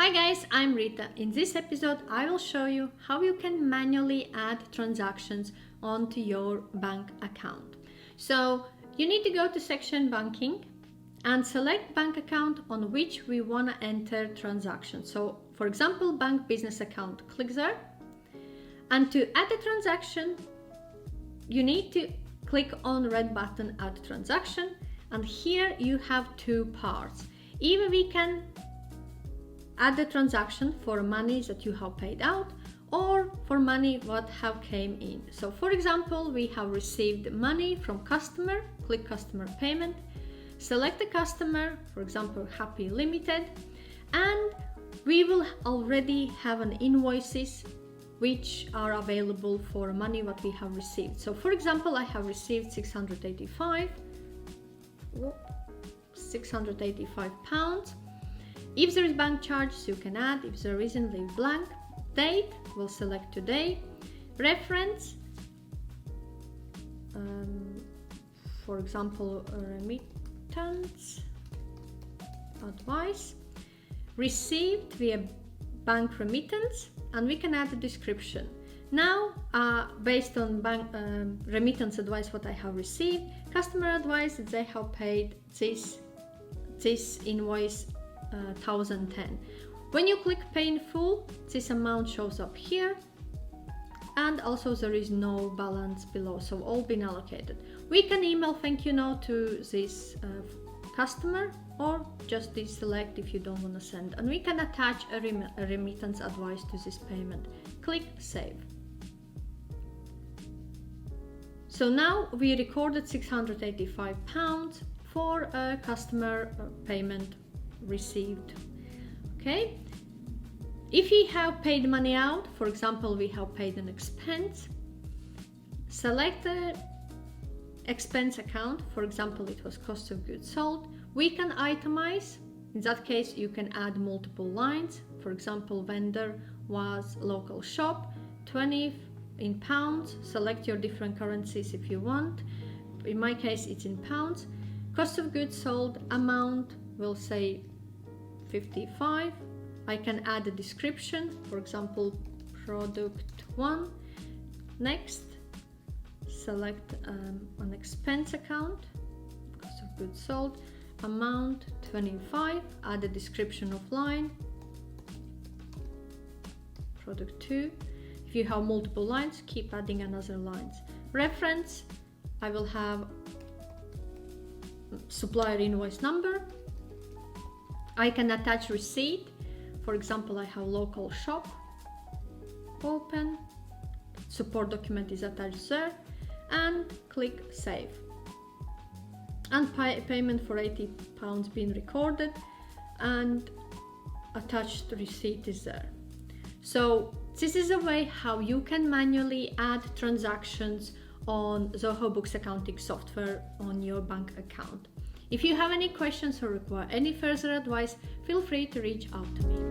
Hi guys, I'm Rita. In this episode, I will show you how you can manually add transactions onto your bank account. So you need to go to section banking and select bank account on which we want to enter transactions. So for example, bank business account, click there. And to add a transaction, you need to click on red button add transaction. And here you have two parts. Either we can add the transaction for money that you have paid out or for money what have came in. So for example, we have received money from customer, click customer payment, select the customer, for example, Happy Limited, and we will already have an invoices which are available for money what we have received. So for example, I have received 685 pounds. If there is bank charges, you can add. If there isn't, leave blank. Date, we'll select today. Reference, for example, remittance advice. Received via bank remittance, and we can add a description. Now, based on bank remittance advice what I have received, customer advice that they have paid this invoice 1010. When you click pay in full, this amount shows up here, and also there is no balance below, so all been allocated. We can email thank you note to this customer, or just deselect if you don't want to send, and we can attach a remittance advice to this payment. Click save. So now we recorded 685 pounds for a customer payment received. Okay, if we have paid money out, for example, we have paid an expense, select the expense account. For example, it was cost of goods sold. We can itemize. In that case, you can add multiple lines. For example, vendor was local shop, 20 in pounds. Select your different currencies if you want. In my case, it's in pounds. Cost of goods sold amount, we'll say 55. I can add a description, for example, product 1. Next, select an expense account, cost of goods sold, amount 25, add a description of line, product 2. If you have multiple lines, keep adding another lines. Reference, I will have supplier invoice number. I can attach receipt. For example, I have local shop, open, support document is attached there, and click save. And payment for 80 pounds being recorded, and attached receipt is there. So this is a way how you can manually add transactions on Zoho Books accounting software on your bank account. If you have any questions or require any further advice, feel free to reach out to me.